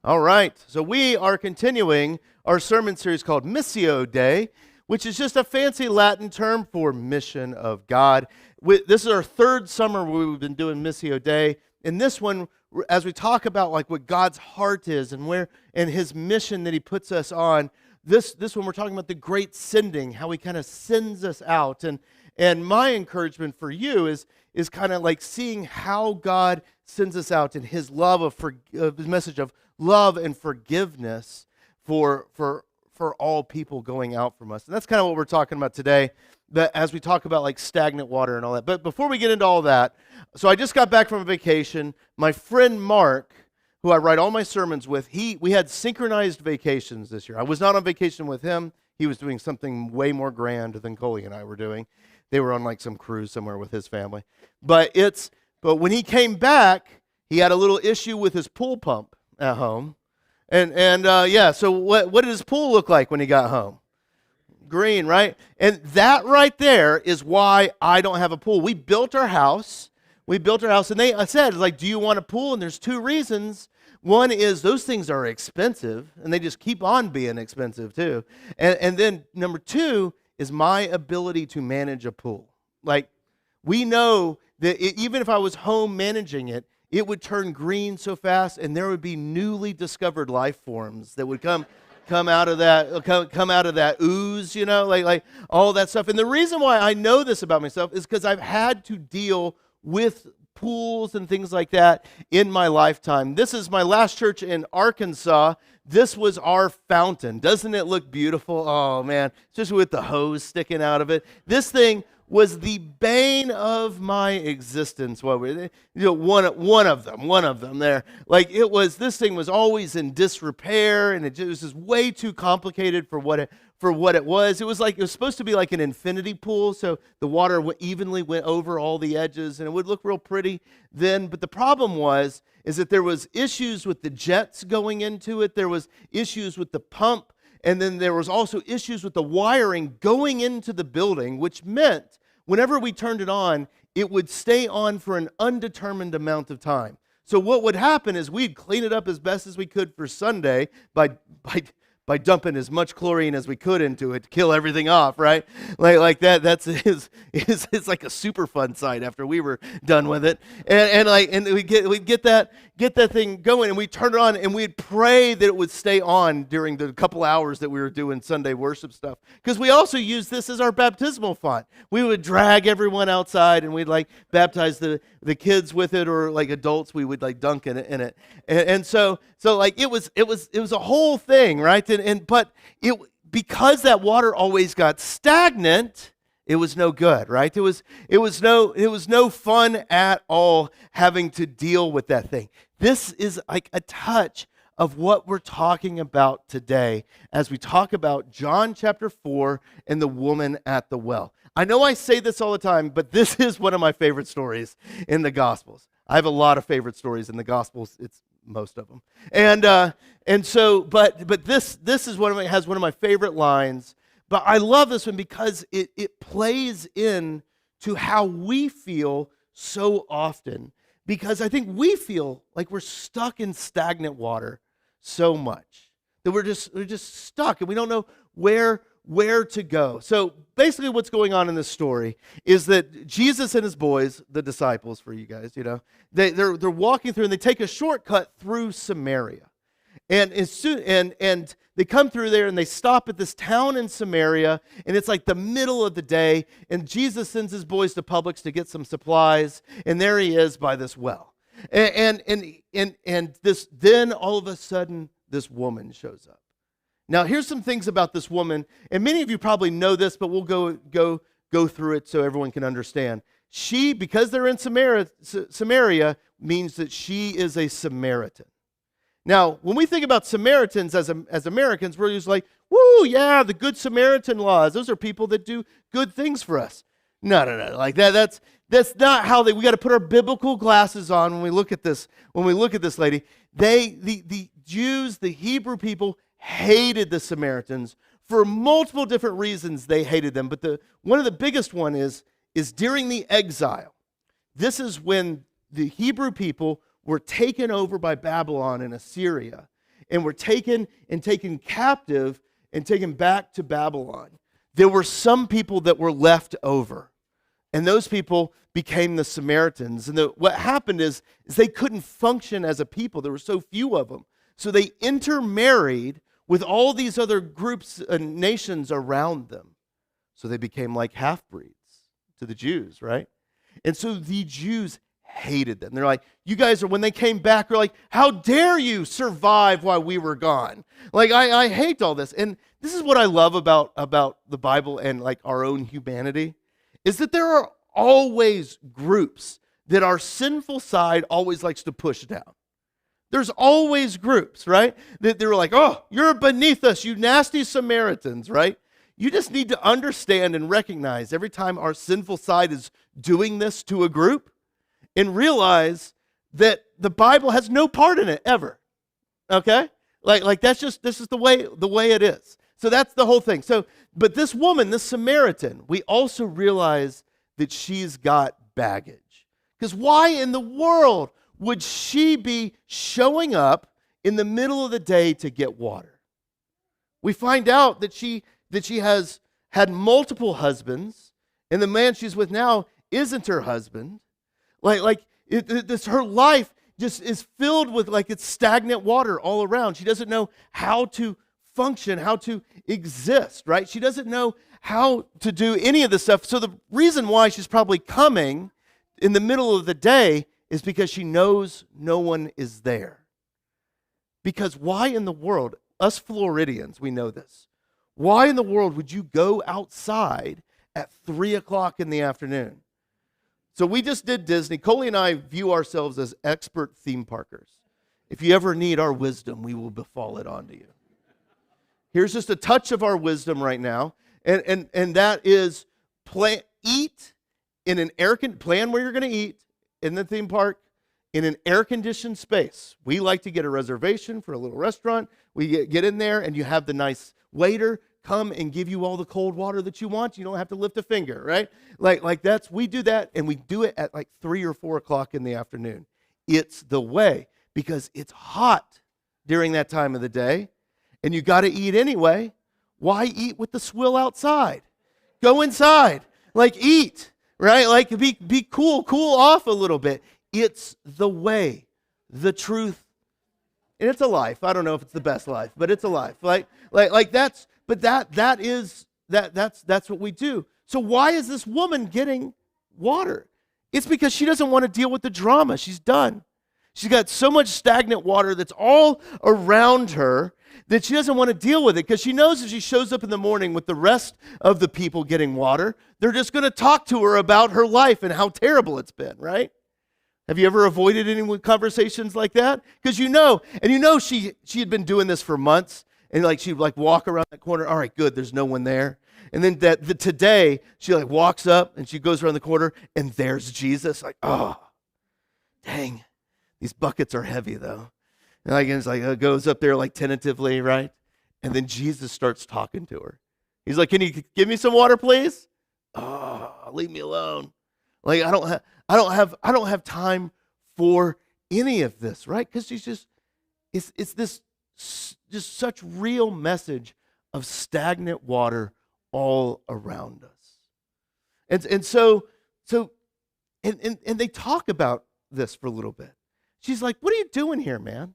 All right, so we are continuing our sermon series called Missio Dei, which is just a fancy Latin term for mission of God. This is our third summer where we've been doing Missio Dei. In this one, as we talk about like what God's heart is and His mission that He puts us on, this one we're talking about the great sending, how He kind of sends us out. And my encouragement for you is kind of like seeing how God sends us out in His love His message of love and forgiveness for all people going out from us. And that's kind of what we're talking about today, that as we talk about like stagnant water and all that. But before we get into all that, so I just got back from a vacation. My friend Mark, who I write all my sermons with, we had synchronized vacations this year. I was not on vacation with him. He was doing something way more grand than Coley and I were doing. They were on like some cruise somewhere with his family. But when he came back, he had a little issue with his pool pump at home. So what did his pool look like when he got home? Green, right? And that right there is why I don't have a pool. We built our house, and they said, like, do you want a pool? And there's two reasons. One is those things are expensive, and they just keep on being expensive too. And then number two is my ability to manage a pool. Like, we know that even if I was home managing it, it would turn green so fast, and there would be newly discovered life forms that would come out of that ooze, like all that stuff. And the reason why I know this about myself is because I've had to deal with pools and things like that in my lifetime. This is my last church in Arkansas. This was our fountain. Doesn't it look beautiful? Oh man, especially with the hose sticking out of it. This thing was the bane of my existence. One of them there. Like this thing was always in disrepair, and it was just way too complicated for what it was. It was supposed to be like an infinity pool, so the water evenly went over all the edges, and it would look real pretty then. But the problem is that there was issues with the jets going into it. There was issues with the pump. And then there was also issues with the wiring going into the building, which meant whenever we turned it on, it would stay on for an undetermined amount of time. So what would happen is we'd clean it up as best as we could for Sunday by dumping as much chlorine as we could into it to kill everything off, right? Like that. It's like a super fun site after we were done with it, and we'd get that thing going, and we'd turn it on, and we'd pray that it would stay on during the couple hours that we were doing Sunday worship stuff. Because we also used this as our baptismal font. We would drag everyone outside, and we'd like baptize the kids with it, or like adults, we would like dunk in it, and so like it was a whole thing, right? But because that water always got stagnant, it was no good, right? It was no fun at all having to deal with that thing. This is like a touch of what we're talking about today as we talk about John chapter 4 and the woman at the well. I know I say this all the time, but this is one of my favorite stories in the Gospels. I have a lot of favorite stories in the Gospels. It's most of them. But this is has one of my favorite lines. But I love this one because it plays in to how we feel so often. Because I think we feel like we're stuck in stagnant water so much that we're just stuck and we don't know where to go. So basically what's going on in this story is that Jesus and his boys, the disciples for you guys, they're walking through, and they take a shortcut through Samaria. And they come through there, and they stop at this town in Samaria, and it's like the middle of the day, and Jesus sends his boys to Publix to get some supplies, and there he is by this well. And then all of a sudden this woman shows up. Now, here's some things about this woman, and many of you probably know this, but we'll go through it so everyone can understand. She, because they're in Samaria, means that she is a Samaritan. Now, when we think about Samaritans as Americans, we're just like, woo, yeah, the Good Samaritan laws. Those are people that do good things for us. No. Like that's not how we got to put our biblical glasses on when we look at this. When we look at this lady, the Jews, the Hebrew people, hated the Samaritans for multiple different reasons. They hated them, but one of the biggest one is during the exile. This is when the Hebrew people were taken over by Babylon and Assyria, and were taken captive and taken back to Babylon, there were some people that were left over. And those people became the Samaritans. And what happened is they couldn't function as a people. There were so few of them. So they intermarried with all these other groups and nations around them. So they became like half-breeds to the Jews, right? And so the Jews hated them. They're like, you guys are, when they came back, they're like, how dare you survive while we were gone? Like, I hate all this. And this is what I love about the Bible and like our own humanity, is that there are always groups that our sinful side always likes to push down. There's always groups, right? That they're like, oh, you're beneath us, you nasty Samaritans, right? You just need to understand and recognize every time our sinful side is doing this to a group and realize that the Bible has no part in it ever. Okay? Like this is the way it is. So that's the whole thing. So, but this woman, this Samaritan, we also realize that she's got baggage. Because why in the world would she be showing up in the middle of the day to get water? We find out that she has had multiple husbands, and the man she's with now isn't her husband. Her life just is filled with like it's stagnant water all around. She doesn't know how to function, how to exist, right? She doesn't know how to do any of this stuff. So the reason why she's probably coming in the middle of the day is because she knows no one is there. Because why in the world, us Floridians, we know this. Why in the world would you go outside at 3 o'clock in the afternoon? So we just did Disney. Coley and I view ourselves as expert theme parkers. If you ever need our wisdom, we will befall it onto you. Here's just a touch of our wisdom right now, and that is eat in an plan where you're going to eat in the theme park in an air-conditioned space. We like to get a reservation for a little restaurant. We get in there, and you have the nice waiter come and give you all the cold water that you want. You don't have to lift a finger, right? We do that, and we do it at like 3 or 4 o'clock in the afternoon. It's the way, because it's hot during that time of the day, and you got to eat anyway. Why eat with the swill outside? Go inside, eat, right? Be cool off a little bit. It's the way, the truth, and it's a life. I don't know if it's the best life, but it's a life. That's what we do. So why is this woman getting water? It's because she doesn't want to deal with the drama. She's done. She's got so much stagnant water that's all around her that she doesn't want to deal with it, because she knows if she shows up in the morning with the rest of the people getting water, they're just going to talk to her about her life and how terrible it's been, right? Have you ever avoided any conversations like that? Because she had been doing this for months, and she'd walk around that corner. All right, good, there's no one there. And then today she walks up and she goes around the corner and there's Jesus. Oh, dang, these buckets are heavy though. And goes up there tentatively, right? And then Jesus starts talking to her. He's like, "Can you give me some water, please?" Oh, leave me alone. I don't have time for any of this, right? Because she's it's this just such real message of stagnant water all around us. And so they talk about this for a little bit. She's like, "What are you doing here, man?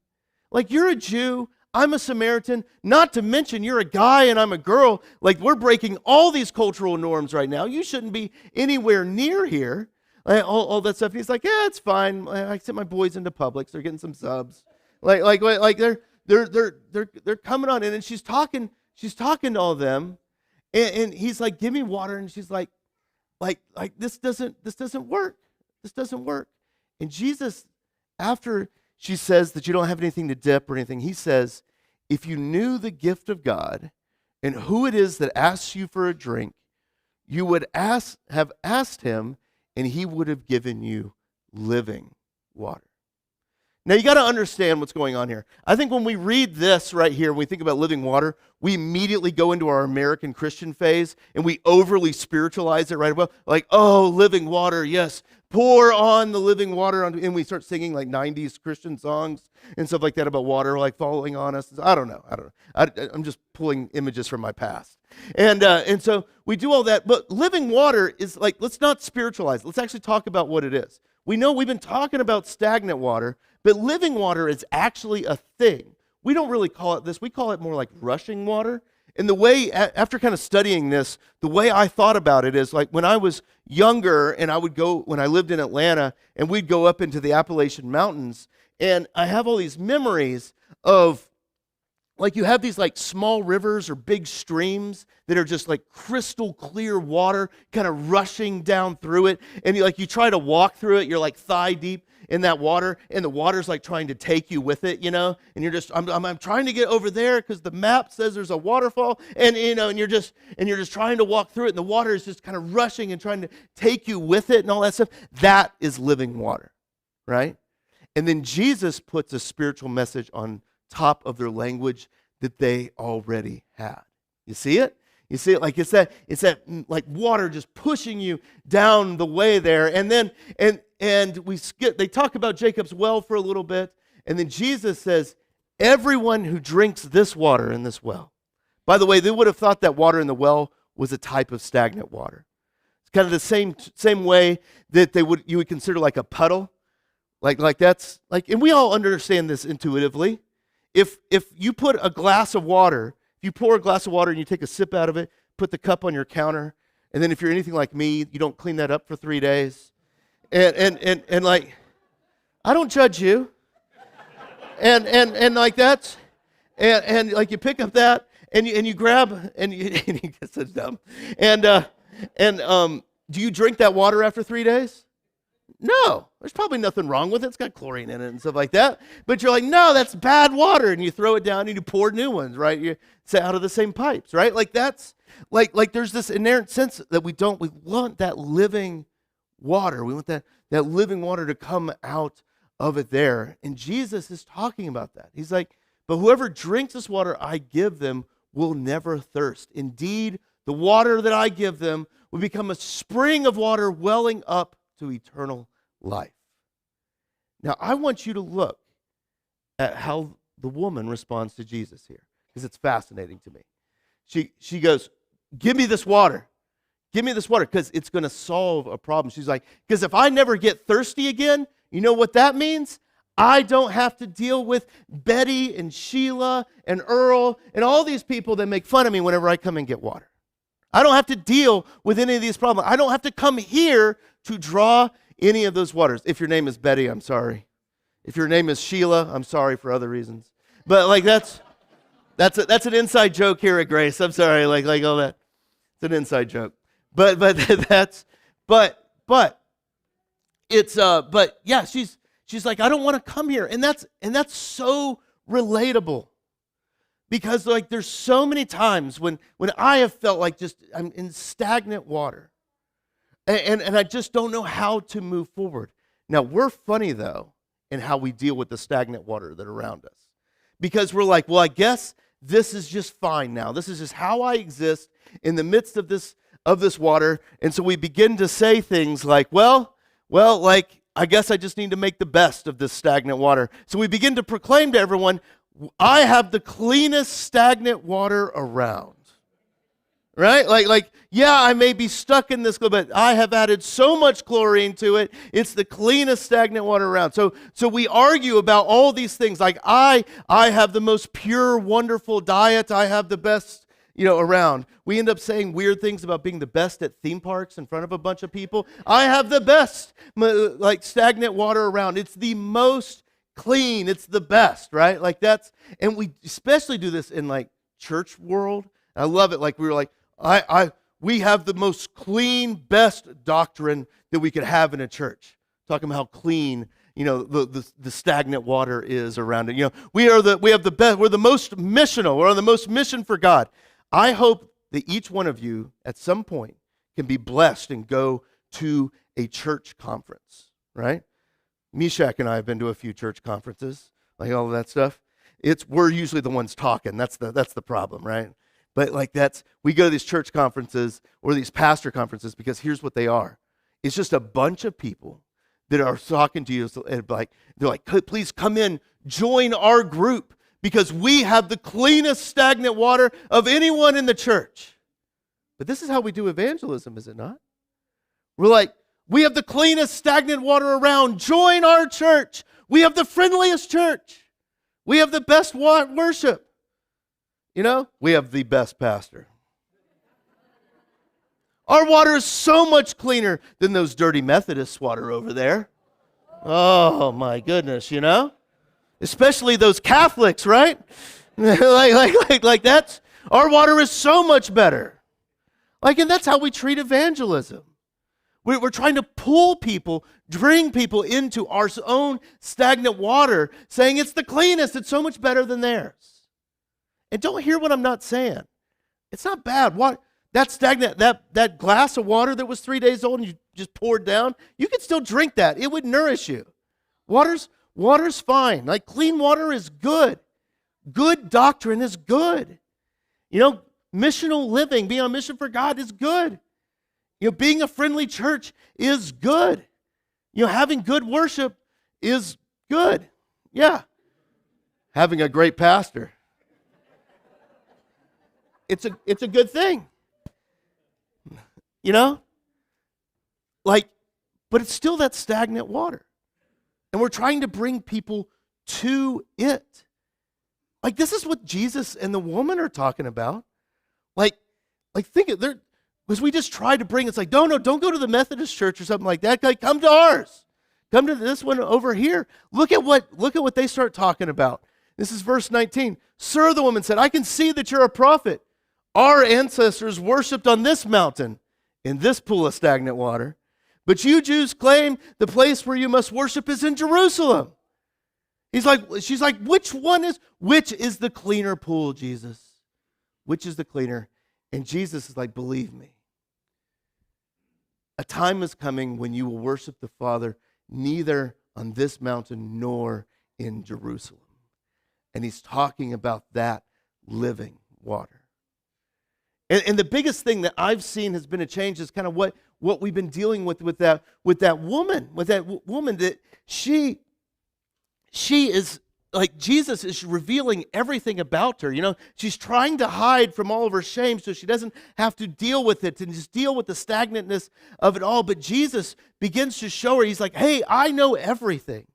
You're a Jew, I'm a Samaritan, not to mention you're a guy and I'm a girl. We're breaking all these cultural norms right now. You shouldn't be anywhere near here." All that stuff. And he's like, "Yeah, it's fine. I sent my boys into Publix. They're getting some subs." They're coming on in, and she's talking to all of them, and he's like, "Give me water," and she's like this doesn't work. This doesn't work. And Jesus, after she says that you don't have anything to dip or anything, he says, "If you knew the gift of God and who it is that asks you for a drink, you would have asked him, and he would have given you living water." Now, you got to understand what's going on here. I think when we read this right here, when we think about living water, we immediately go into our American Christian phase, and we overly spiritualize it right away. Oh, living water, yes, pour on the living water, and we start singing like 90s Christian songs and stuff like that about water like falling on us. I don't know. I'm just pulling images from my past. And so we do all that, but living water is like, let's not spiritualize it. Let's actually talk about what it is. We know we've been talking about stagnant water, but living water is actually a thing. We don't really call it this. We call it more like rushing water. And the way, after kind of studying this, the way I thought about it is like when I was younger and when I lived in Atlanta, and we'd go up into the Appalachian Mountains, and I have all these memories of, like, you have these like small rivers or big streams that are just like crystal clear water kind of rushing down through it. And you try to walk through it, you're like thigh deep in that water, and the water's like trying to take you with it, and you're just, I'm trying to get over there because the map says there's a waterfall, and you're just trying to walk through it, and the water is just kind of rushing and trying to take you with it and all that stuff. That is living water, right? And then Jesus puts a spiritual message on top of their language that they already had. You see it? You see it? Like it's that like water just pushing you down the way there. And then they talk about Jacob's well for a little bit, and then Jesus says, everyone who drinks this water in this well. By the way, they would have thought that water in the well was a type of stagnant water. It's kind of the same way that you would consider like a puddle. Like that's like, and we all understand this intuitively. If you put a glass of water, if you pour a glass of water and you take a sip out of it, put the cup on your counter, and then if you're anything like me, you don't clean that up for 3 days. And like, I don't judge you. And like that's, and like you pick up that and you grab and you get so dumb. And do you drink that water after 3 days? No, there's probably nothing wrong with it. It's got chlorine in it and stuff like that. But you're like, no, that's bad water. And you throw it down and you pour new ones, right? It's out of the same pipes, right? Like that's, like there's this inherent sense that we want that living water. We want that living water to come out of it there. And Jesus is talking about that. He's like, but whoever drinks this water I give them will never thirst. Indeed, the water that I give them will become a spring of water welling up to eternal life. Now, I want you to look at how the woman responds to Jesus here, because it's fascinating to me. She goes, give me this water. Give me this water, because it's going to solve a problem. She's like, because if I never get thirsty again, you know what that means? I don't have to deal with Betty and Sheila and Earl and all these people that make fun of me whenever I come and get water. I don't have to deal with any of these problems. I don't have to come here to draw any of those waters. If your name is Betty, I'm sorry. If your name is Sheila, I'm sorry for other reasons. But like that's an inside joke here at Grace. I'm sorry, like all that. It's an inside joke. But yeah, she's like, I don't want to come here. And that's so relatable. Because like there's so many times when I have felt like just I'm in stagnant water. And I just don't know how to move forward. Now, we're funny, though, in how we deal with the stagnant water that are around us. Because we're like, well, I guess this is just fine now. This is just how I exist in the midst of this water. And so we begin to say things like, well, like, I guess I just need to make the best of this stagnant water. So we begin to proclaim to everyone, I have the cleanest stagnant water around. Right? Like, yeah, I may be stuck in this, but I have added so much chlorine to it. It's the cleanest stagnant water around. So we argue about all these things. Like, I have the most pure, wonderful diet. I have the best, around. We end up saying weird things about being the best at theme parks in front of a bunch of people. I have the best, like, stagnant water around. It's the most clean. It's the best, right? Like and we especially do this in like church world. I love it. Like we were like, we have the most clean, best doctrine that we could have in a church. Talking about how clean, the stagnant water is around it. We have the best. We're the most missional. We're on the most mission for God. I hope that each one of you at some point can be blessed and go to a church conference, right? Meshach and I have been to a few church conferences, like all of that stuff. We're usually the ones talking. That's the problem, right? But like we go to these church conferences or these pastor conferences because here's what they are. It's just a bunch of people that are talking to you, and they're like, please come in, join our group, because we have the cleanest stagnant water of anyone in the church. But this is how we do evangelism, is it not? We're like, we have the cleanest stagnant water around. Join our church. We have the friendliest church. We have the best worship. You know, we have the best pastor. Our water is so much cleaner than those dirty Methodist water over there. Oh my goodness, you know? Especially those Catholics, right? like that's, our water is so much better. And that's how we treat evangelism. We're trying to pull people, bring people into our own stagnant water, saying it's the cleanest, it's so much better than theirs. And don't hear what I'm not saying. It's not bad. That stagnant, that glass of water that was 3 days old and you just poured down, you could still drink that. It would nourish you. Water's fine. Clean water is good. Good doctrine is good. You know, missional living, being on mission for God is good. You know, being a friendly church is good. You know, having good worship is good. Yeah. Having a great pastor. It's a good thing. You know? But it's still that stagnant water. And we're trying to bring people to it. This is what Jesus and the woman are talking about. Think it, because we just try to bring, it's like, no, don't go to the Methodist church or something like that. Come to ours. Come to this one over here. Look at what they start talking about. This is verse 19. Sir, the woman said, I can see that you're a prophet. Our ancestors worshipped on this mountain, in this pool of stagnant water. But you Jews claim the place where you must worship is in Jerusalem. She's like, which is the cleaner pool, Jesus? Which is the cleaner? And Jesus is like, believe me. A time is coming when you will worship the Father neither on this mountain nor in Jerusalem. And he's talking about that living water. And the biggest thing that I've seen has been a change is kind of what we've been dealing with that woman that she is like, Jesus is revealing everything about her. You know, she's trying to hide from all of her shame so she doesn't have to deal with it and just deal with the stagnantness of it all. But Jesus begins to show her, he's like, hey, I know everything.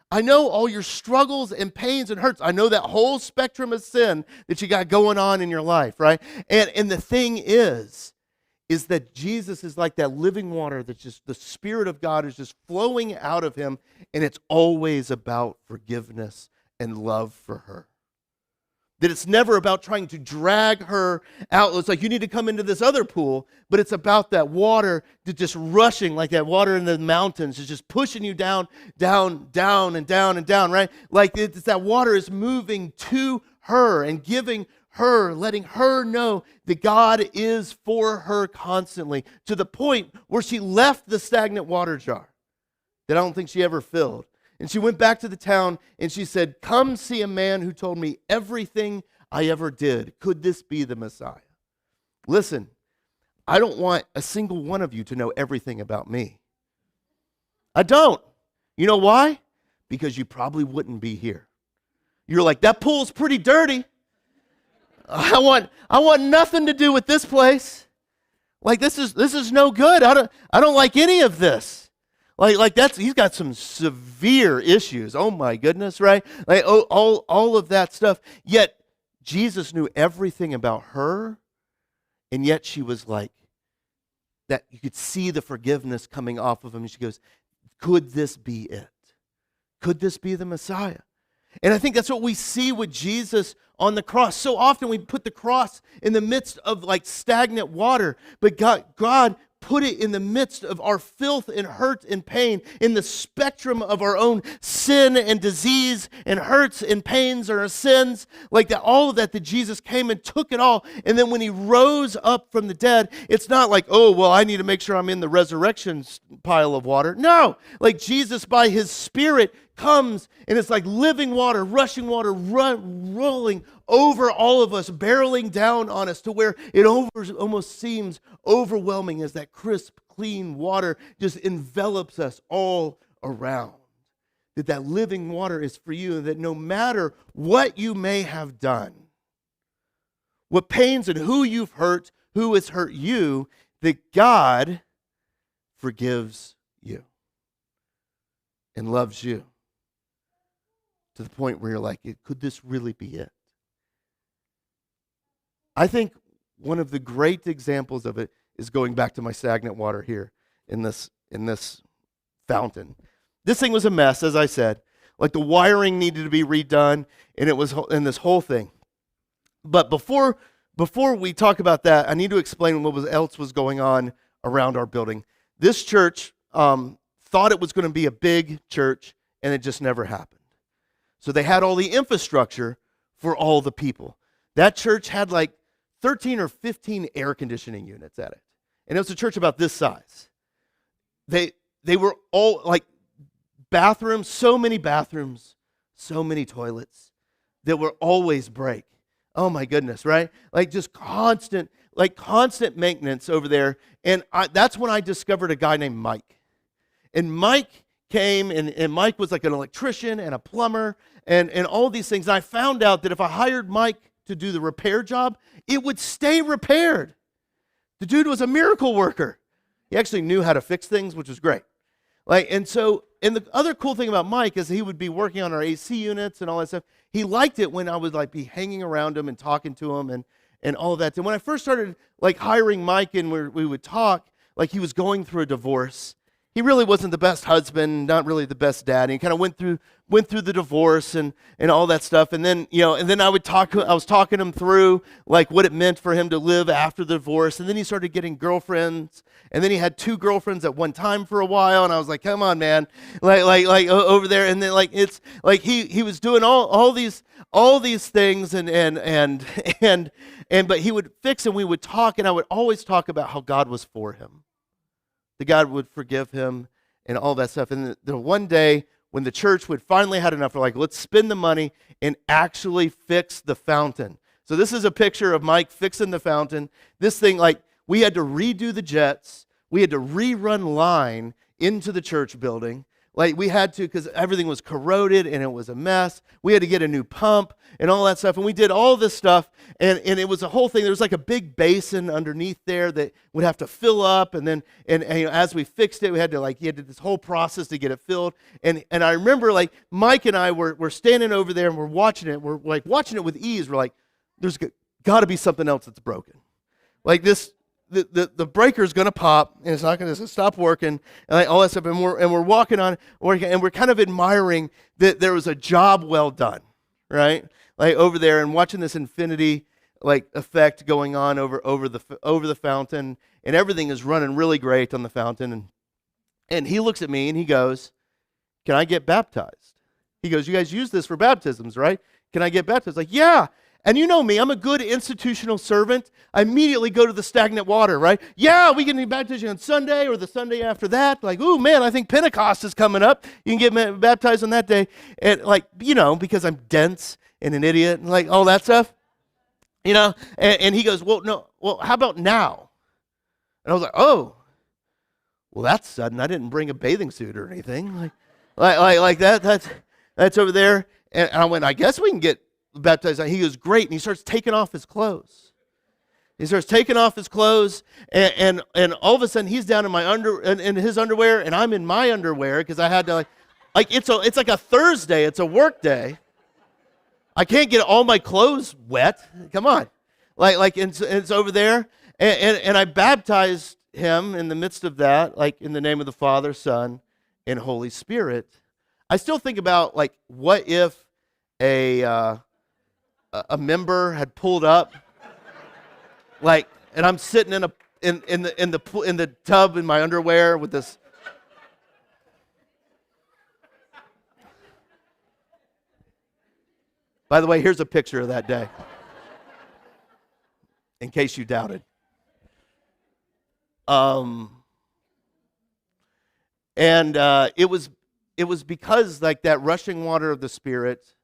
I know all your struggles and pains and hurts. I know that whole spectrum of sin that you got going on in your life, right? And the thing is that Jesus is like that living water that's just, the Spirit of God is just flowing out of him, and it's always about forgiveness and love for her. That it's never about trying to drag her out. It's like, you need to come into this other pool, but it's about that water just rushing, like that water in the mountains is just pushing you down, down, down, and down, and down, right? Like it's that water is moving to her and giving her, letting her know that God is for her constantly, to the point where she left the stagnant water jar that I don't think she ever filled. And she went back to the town and she said, come see a man who told me everything I ever did. Could this be the Messiah? Listen, I don't want a single one of you to know everything about me. I don't. You know why? Because you probably wouldn't be here. You're like, that pool's pretty dirty. I want nothing to do with this place. Like, this is no good. I don't like any of this. Like he's got some severe issues. Oh my goodness, right? Like all of that stuff. Yet Jesus knew everything about her, and yet she was like that. You could see the forgiveness coming off of him. And she goes, could this be it? Could this be the Messiah? And I think that's what we see with Jesus on the cross. So often we put the cross in the midst of like stagnant water, but God put it in the midst of our filth and hurt and pain, in the spectrum of our own sin and disease and hurts and pains or our sins, like that, all of that Jesus came and took it all. And then when he rose up from the dead, it's not like, oh, well, I need to make sure I'm in the resurrection pile of water. No, like Jesus by his Spirit comes, and it's like living water, rushing water, rolling over all of us, barreling down on us to where it almost seems overwhelming as that crisp, clean water just envelops us all around. That living water is for you, and that no matter what you may have done, what pains and who you've hurt, who has hurt you, that God forgives you and loves you to the point where you're like, could this really be it? I think one of the great examples of it is going back to my stagnant water here in this fountain. This thing was a mess, as I said. Like the wiring needed to be redone, and it was in this whole thing. But before we talk about that, I need to explain what else was going on around our building. This church thought it was going to be a big church, and it just never happened. So they had all the infrastructure for all the people. That church had like 13 or 15 air conditioning units at it. And it was a church about this size. They were all like bathrooms, so many toilets that were always break. Oh my goodness, right? Like just constant maintenance over there. And that's when I discovered a guy named Mike. And Mike came, and Mike was like an electrician and a plumber and all these things. And I found out that if I hired Mike to do the repair job, it would stay repaired. The dude was a miracle worker. He actually knew how to fix things, which was great. And the other cool thing about Mike is he would be working on our AC units and all that stuff. He liked it when I would like be hanging around him and talking to him and all of that. And when I first started like hiring Mike and we would talk, like he was going through a divorce. He really wasn't the best husband, not really the best dad. And he kind of went through the divorce and all that stuff. And then, I was talking him through like what it meant for him to live after the divorce. And then he started getting girlfriends. And then he had 2 girlfriends at one time for a while. And I was like, come on, man, like over there. And then like, it's like he was doing all these things but he would fix, and we would talk, and I would always talk about how God was for him. That God would forgive him and all that stuff. And the one day when the church would finally had enough, we're like, let's spend the money and actually fix the fountain. So this is a picture of Mike fixing the fountain. This thing, like, we had to redo the jets. We had to rerun line into the church building. Like we had to, because everything was corroded and it was a mess. We had to get a new pump and all that stuff. And we did all this stuff, and it was a whole thing. There was like a big basin underneath there that would have to fill up. And then, as we fixed it, he had to this whole process to get it filled. And I remember like Mike and I were standing over there and we're watching it. We're like watching it with ease. We're like, there's got to be something else that's broken. Like this. The breaker's going to pop, and it's not going to stop working, and all that stuff. And we're walking on, and we're kind of admiring that there was a job well done, right? Like over there, and watching this infinity like effect going on over the fountain, and everything is running really great on the fountain. And he looks at me and he goes, "Can I get baptized?" He goes, "You guys use this for baptisms, right? Can I get baptized?" Like, yeah. And you know me, I'm a good institutional servant. I immediately go to the stagnant water, right? Yeah, we can be baptized on Sunday or the Sunday after that. Like, ooh, man, I think Pentecost is coming up. You can get baptized on that day. And because I'm dense and an idiot and like all that stuff, And he goes, well, how about now? And I was like, oh, well, that's sudden. I didn't bring a bathing suit or anything. Like that. That's over there. And I went, I guess we can get baptized. He goes, great. And he starts taking off his clothes. And all of a sudden he's down in his underwear, and I'm in my underwear because I had to it's like a Thursday. It's a work day. I can't get all my clothes wet. Come on, and it's over there, and I baptized him in the midst of that, like in the name of the Father, Son, and Holy Spirit. I still think about what if a member had pulled up, and I'm sitting in the tub in my underwear with this. By the way, here's a picture of that day, in case you doubted. It was because that rushing water of the Spirit,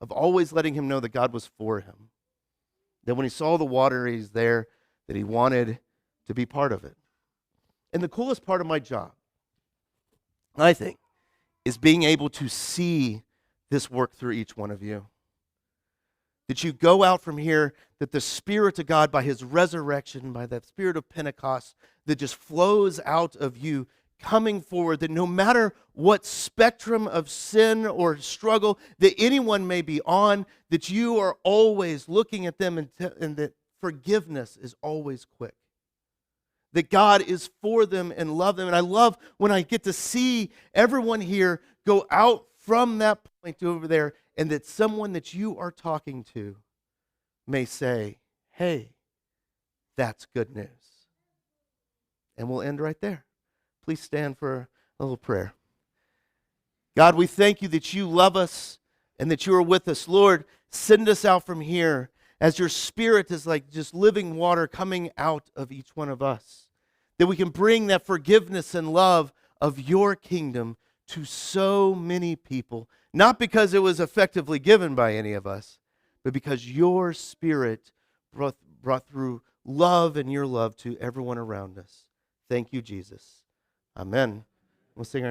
of always letting him know that God was for him, that when he saw the water, he's there, that he wanted to be part of it. And the coolest part of my job, I think, is being able to see this work through each one of you. That you go out from here, that the Spirit of God, by His resurrection, by that Spirit of Pentecost, that just flows out of you, coming forward, that no matter what spectrum of sin or struggle that anyone may be on, that you are always looking at them and that forgiveness is always quick. That God is for them and love them. And I love when I get to see everyone here go out from that point over there, and that someone that you are talking to may say, hey, that's good news. And we'll end right there. Please stand for a little prayer. God, we thank you that you love us and that you are with us. Lord, send us out from here as your Spirit is like just living water coming out of each one of us. That we can bring that forgiveness and love of your kingdom to so many people. Not because it was effectively given by any of us, but because your Spirit brought through love and your love to everyone around us. Thank you, Jesus. Amen. We'll sing our